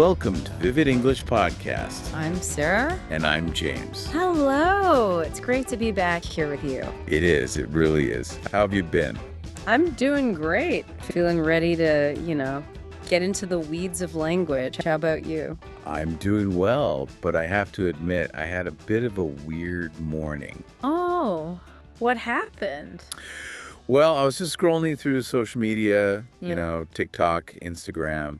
Welcome to Vivid English Podcast. I'm Sarah. And I'm James. Hello. It's great to be back here with you. It is. It really is. How have you been? I'm doing great. Feeling ready to, get into the weeds of language. How about you? I'm doing well, but I have to admit I had a bit of a weird morning. Oh, what happened? Well, I was just scrolling through social media, TikTok, Instagram,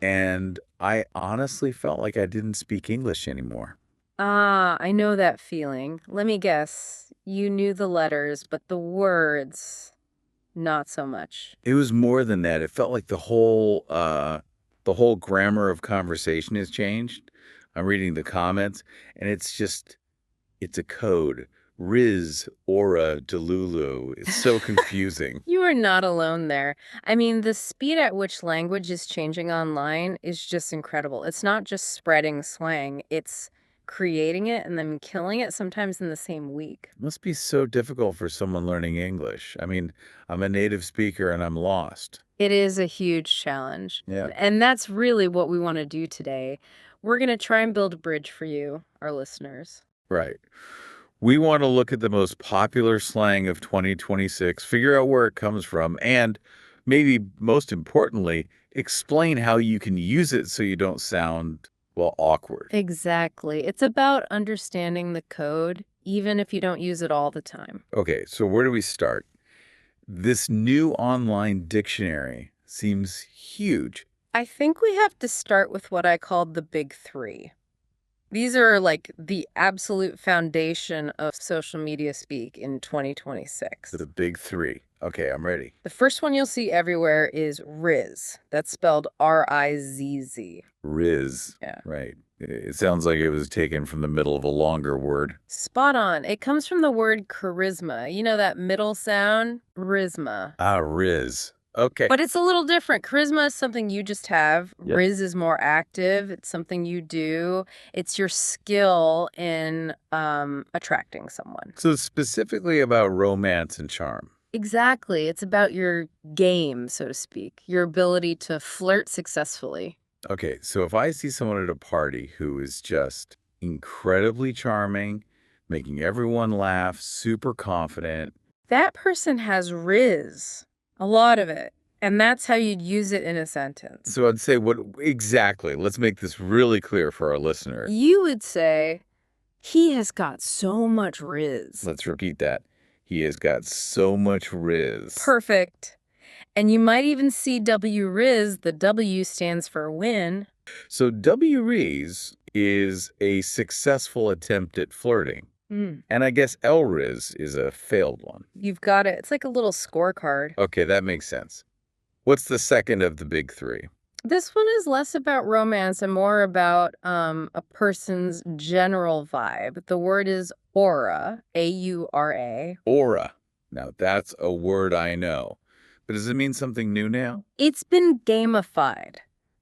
and I honestly felt like I didn't speak English anymore. I know that feeling. Let me guess. You knew the letters, but the words, not so much. It was more than that. It felt like the whole grammar of conversation has changed. I'm reading the comments, and it's a code. Rizz, Aura, Delulu. It's so confusing. You are not alone there. I mean, the speed at which language is changing online is just incredible. It's not just spreading slang, it's creating it and then killing it sometimes in the same week. It must be so difficult for someone learning English. I mean, I'm a native speaker and I'm lost. It is a huge challenge. Yeah. And that's really what we want to do today. We're going to try and build a bridge for you, our listeners. Right. We want to look at the most popular slang of 2026, figure out where it comes from, and maybe most importantly, explain how you can use it so you don't sound, awkward. Exactly. It's about understanding the code, even if you don't use it all the time. Okay, so where do we start? This new online dictionary seems huge. I think we have to start with what I called the big three. These are like the absolute foundation of social media speak in 2026. The big three. Okay, I'm ready. The first one you'll see everywhere is Rizz. That's spelled R-I-Z-Z. Rizz. Yeah. Right. It sounds like it was taken from the middle of a longer word. Spot on. It comes from the word charisma. You know that middle sound? Rizma. Ah, Rizz. Okay. But it's a little different. Charisma is something you just have. Yep. Rizz is more active. It's something you do. It's your skill in attracting someone. So it's specifically about romance and charm. Exactly. It's about your game, so to speak, your ability to flirt successfully. Okay, so if I see someone at a party who is just incredibly charming, making everyone laugh, super confident. That person has Rizz. A lot of it. And that's how you'd use it in a sentence. So I'd say what exactly? Let's make this really clear for our listener. You would say, he has got so much Rizz. Let's repeat that. He has got so much Rizz. Perfect. And you might even see W-Rizz. The W stands for win. So W-Rizz is a successful attempt at flirting. And I guess L-Rizz is a failed one. You've got it. It's like a little scorecard. Okay, that makes sense. What's the second of the big three? This one is less about romance and more about a person's general vibe. The word is aura, A-U-R-A. Aura. Now, that's a word I know. But does it mean something new now? It's been gamified.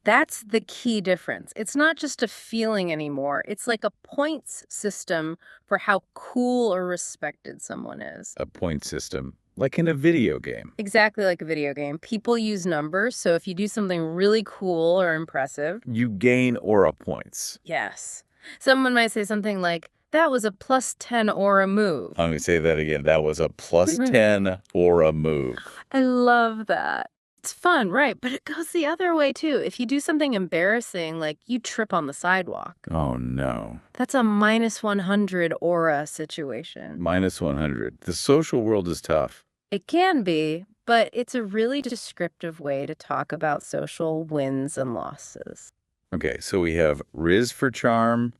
That's the key difference. It's not just a feeling anymore. It's like a points system for how cool or respected someone is. A point system, like in a video game. Exactly like a video game. People use numbers, so if you do something really cool or impressive, you gain aura points. yes. Someone might say something like, that was a +10 aura move. I'm going to say that again. That was a +10 aura move. I love that. It's fun, right? But it goes the other way, too. If you do something embarrassing, like you trip on the sidewalk. Oh, no. That's a -100 aura situation. -100. The social world is tough. It can be, but it's a really descriptive way to talk about social wins and losses. Okay, so we have Rizz for charm,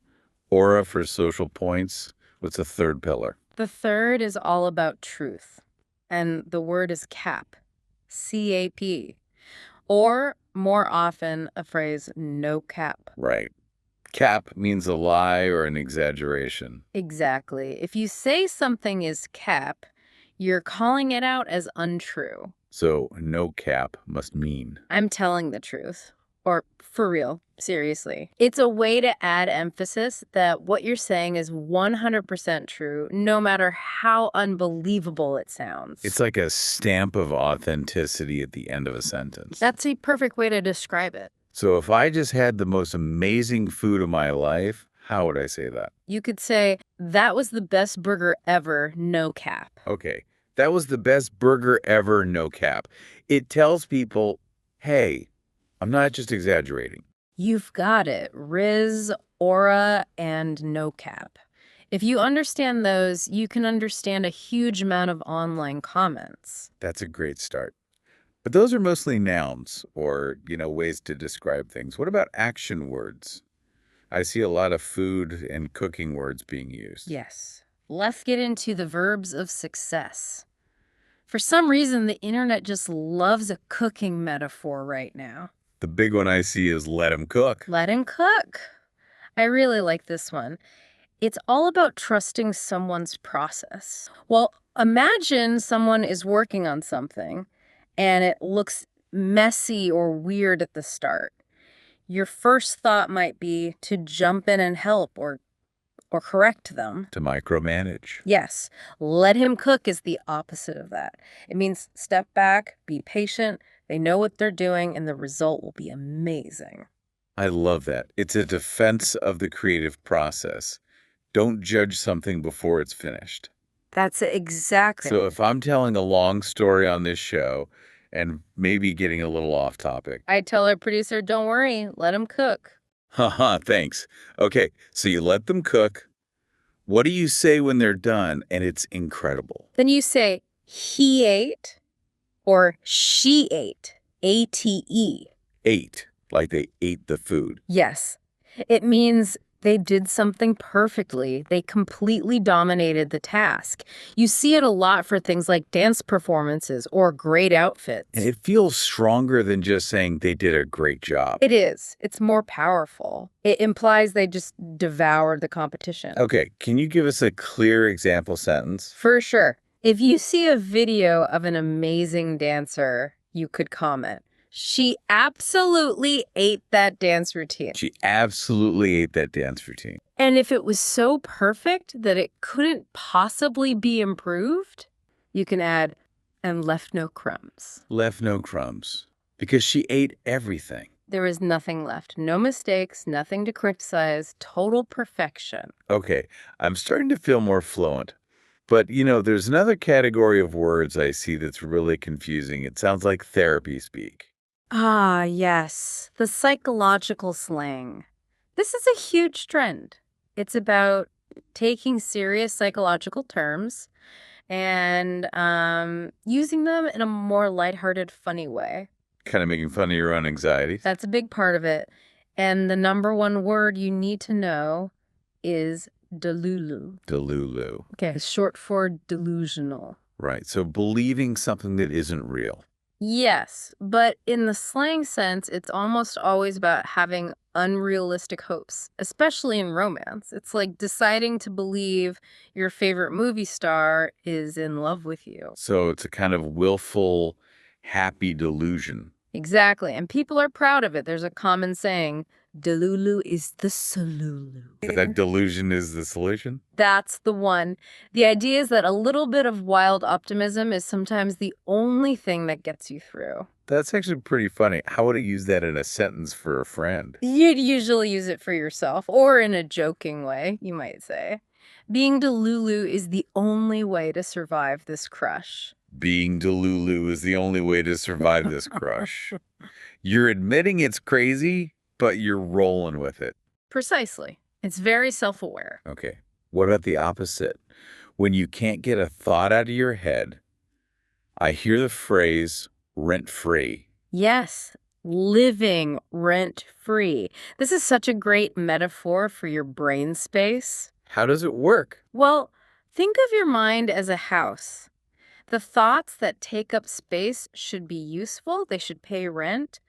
aura for social points. What's the third pillar? The third is all about truth, and the word is cap. C-A-P, or more often a phrase, no cap. Right. Cap means a lie or an exaggeration. Exactly. If you say something is cap, you're calling it out as untrue. So no cap must mean. I'm telling the truth. Or for real, seriously. It's a way to add emphasis that what you're saying is 100% true, no matter how unbelievable it sounds. It's like a stamp of authenticity at the end of a sentence. That's a perfect way to describe it. So if I just had the most amazing food of my life, how would I say that? You could say, that was the best burger ever, no cap. Okay, that was the best burger ever, no cap. It tells people, hey, I'm not just exaggerating. You've got it. Rizz, aura, and no cap. If you understand those, you can understand a huge amount of online comments. That's a great start. But those are mostly nouns or, ways to describe things. What about action words? I see a lot of food and cooking words being used. Yes. Let's get into the verbs of success. For some reason, the internet just loves a cooking metaphor right now. The big one I see is let 'em cook. Let him cook. I really like this one. It's all about trusting someone's process. Well, imagine someone is working on something and it looks messy or weird at the start. Your first thought might be to jump in and help or correct them. To micromanage. Yes, let him cook is the opposite of that. It means step back, be patient, they know what they're doing, and the result will be amazing. I love that. It's a defense of the creative process. Don't judge something before it's finished. That's it exactly. So if I'm telling a long story on this show and maybe getting a little off topic. I tell our producer, don't worry, let him cook. Haha, thanks. Okay, so you let them cook. What do you say when they're done and it's incredible? Then you say, he ate or she ate, A-T-E. Ate, like they ate the food. Yes, it means they did something perfectly. They completely dominated the task. You see it a lot for things like dance performances or great outfits. And it feels stronger than just saying they did a great job. It is. It's more powerful. It implies they just devoured the competition. Okay, can you give us a clear example sentence? For sure. If you see a video of an amazing dancer, you could comment, she absolutely ate that dance routine. She absolutely ate that dance routine. And if it was so perfect that it couldn't possibly be improved, you can add, and left no crumbs. Left no crumbs. Because she ate everything. There is nothing left. No mistakes, nothing to criticize, total perfection. Okay, I'm starting to feel more fluent. But, there's another category of words I see that's really confusing. It sounds like therapy speak. Ah, yes, the psychological slang. This is a huge trend. It's about taking serious psychological terms and using them in a more lighthearted, funny way. Kind of making fun of your own anxieties. That's a big part of it. And the number one word you need to know is delulu. Delulu. Okay, it's short for delusional. Right, so believing something that isn't real. Yes, but in the slang sense, it's almost always about having unrealistic hopes, especially in romance. It's like deciding to believe your favorite movie star is in love with you. So it's a kind of willful, happy delusion. Exactly, and people are proud of it. There's a common saying, Delulu is the solulu. That delusion is the solution? That's the one. The idea is that a little bit of wild optimism is sometimes the only thing that gets you through. That's actually pretty funny. How would I use that in a sentence for a friend? You'd usually use it for yourself, or in a joking way, you might say. Being Delulu is the only way to survive this crush. Being Delulu is the only way to survive this crush. You're admitting it's crazy, but you're rolling with it. Precisely. It's very self-aware. Okay. What about the opposite? When you can't get a thought out of your head, I hear the phrase rent-free. Yes, living rent-free. This is such a great metaphor for your brain space. How does it work? Well, think of your mind as a house. The thoughts that take up space should be useful, they should pay rent,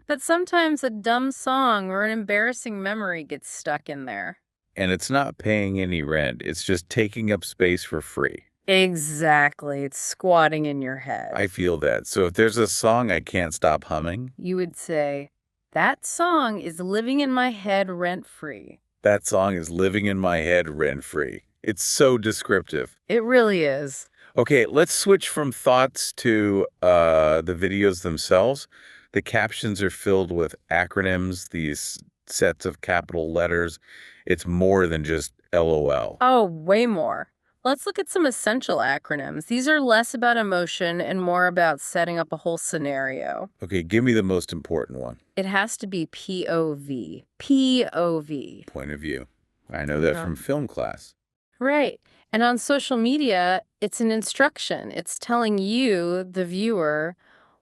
but sometimes a dumb song or an embarrassing memory gets stuck in there. And it's not paying any rent. It's just taking up space for free. Exactly. It's squatting in your head. I feel that. So if there's a song I can't stop humming, You would say, that song is living in my head rent-free. that song is living in my head rent-free. It's so descriptive. It really is. Okay, let's switch from thoughts to the videos themselves. The captions are filled with acronyms, these sets of capital letters. It's more than just LOL. Oh, way more. Let's look at some essential acronyms. These are less about emotion and more about setting up a whole scenario. Okay, give me the most important one. It has to be POV. POV. Point of view. I know that from film class. Right. And on social media, it's an instruction. It's telling you, the viewer,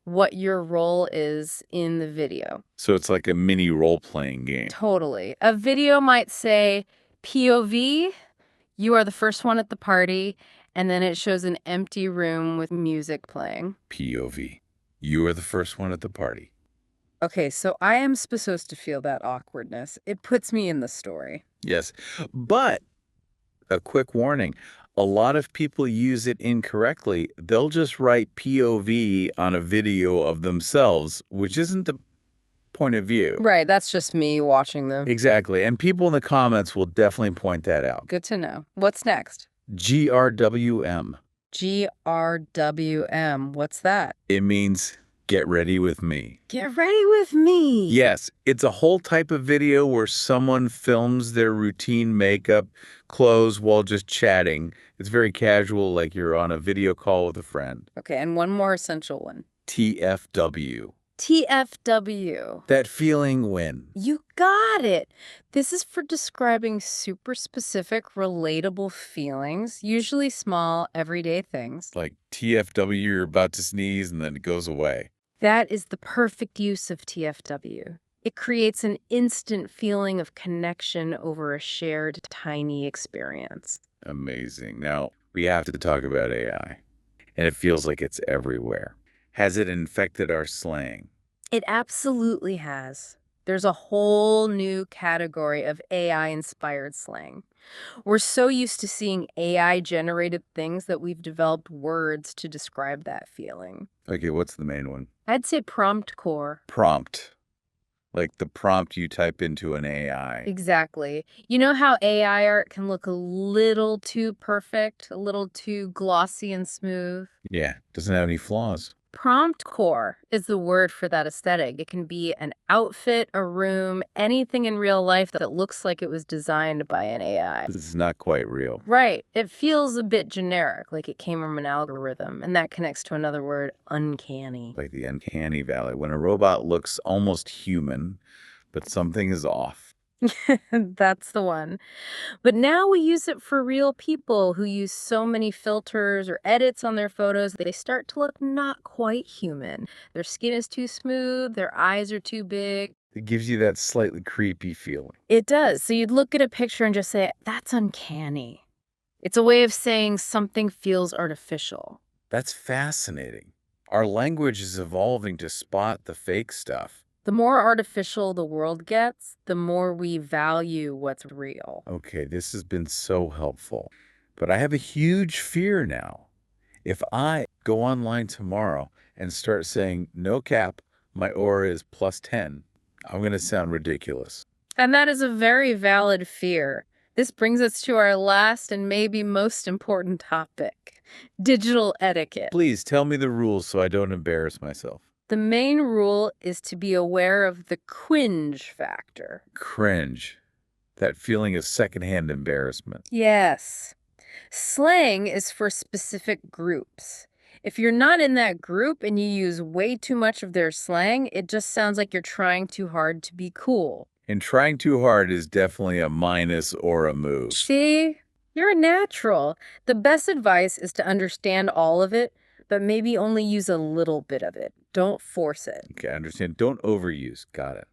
what your role is in the video. So it's like a mini role-playing game. Totally. A video might say, POV, you are the first one at the party, and then it shows an empty room with music playing. POV. You are the first one at the party. Okay, so I am supposed to feel that awkwardness. It puts me in the story. Yes, but a quick warning. A lot of people use it incorrectly. They'll just write POV on a video of themselves, which isn't the point of view. Right, that's just me watching them. Exactly. And people in the comments will definitely point that out. Good to know. What's next? GRWM. GRWM. What's that? It means get ready with me. Get ready with me. Yes, it's a whole type of video where someone films their routine makeup, clothes while just chatting. It's very casual, like you're on a video call with a friend. Okay, and one more essential one. TFW. TFW. That feeling when. You got it. This is for describing super specific, relatable feelings, usually small, everyday things. Like TFW, you're about to sneeze and then it goes away. That is the perfect use of TFW. It creates an instant feeling of connection over a shared tiny experience. Amazing. Now, we have to talk about AI. And it feels like it's everywhere. Has it infected our slang? It absolutely has. There's a whole new category of AI-inspired slang. We're so used to seeing AI-generated things that we've developed words to describe that feeling. Okay, what's the main one? I'd say prompt core. Prompt. Like the prompt you type into an AI. Exactly. You know how AI art can look a little too perfect, a little too glossy and smooth? Yeah, doesn't have any flaws. Prompt core is the word for that aesthetic. It can be an outfit, a room, anything in real life that looks like it was designed by an AI. This is not quite real. Right. It feels a bit generic, like it came from an algorithm, and that connects to another word, uncanny. Like the uncanny valley, when a robot looks almost human, but something is off. That's the one. But now we use it for real people who use so many filters or edits on their photos that they start to look not quite human. Their skin is too smooth, their eyes are too big. It gives you that slightly creepy feeling. It does. So you'd look at a picture and just say, that's uncanny. It's a way of saying something feels artificial. That's fascinating. Our language is evolving to spot the fake stuff. The more artificial the world gets, the more we value what's real. Okay, this has been so helpful. But I have a huge fear now. If I go online tomorrow and start saying, no cap, my aura is +10, I'm going to sound ridiculous. And that is a very valid fear. This brings us to our last and maybe most important topic, digital etiquette. Please tell me the rules so I don't embarrass myself. The main rule is to be aware of the cringe factor. Cringe. That feeling of secondhand embarrassment. Yes. Slang is for specific groups. If you're not in that group and you use way too much of their slang, it just sounds like you're trying too hard to be cool. And trying too hard is definitely a minus or a move. See? You're a natural. The best advice is to understand all of it, but maybe only use a little bit of it. Don't force it. Okay, I understand. Don't overuse. Got it.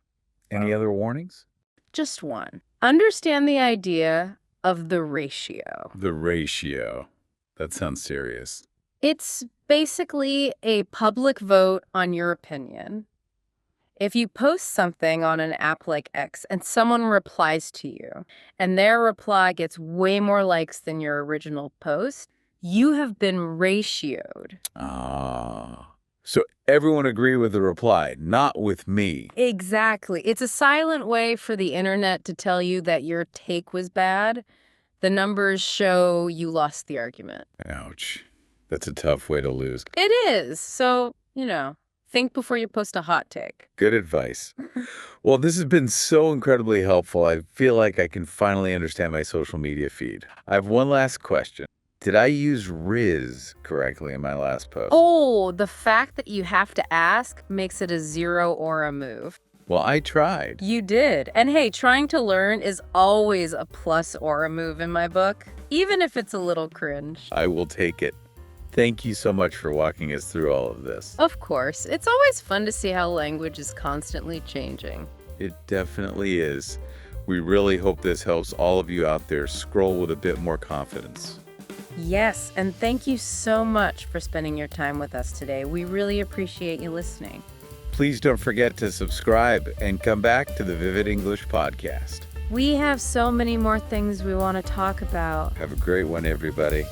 Any other warnings? Just one. Understand the idea of the ratio. The ratio. That sounds serious. It's basically a public vote on your opinion. If you post something on an app like X and someone replies to you, and their reply gets way more likes than your original post, you have been ratioed. Ah. So everyone agree with the reply, not with me. Exactly. It's a silent way for the internet to tell you that your take was bad. The numbers show you lost the argument. Ouch. That's a tough way to lose. It is. So, Think before you post a hot take. Good advice. Well, this has been so incredibly helpful. I feel like I can finally understand my social media feed. I have one last question. Did I use Rizz correctly in my last post? Oh, the fact that you have to ask makes it a 0 or a move. Well, I tried. You did. And hey, trying to learn is always a plus or a move in my book, even if it's a little cringe. I will take it. Thank you so much for walking us through all of this. Of course, it's always fun to see how language is constantly changing. It definitely is. We really hope this helps all of you out there scroll with a bit more confidence. Yes, and thank you so much for spending your time with us today. We really appreciate you listening. Please don't forget to subscribe and come back to the Vivid English podcast. We have so many more things we want to talk about. Have a great one, everybody.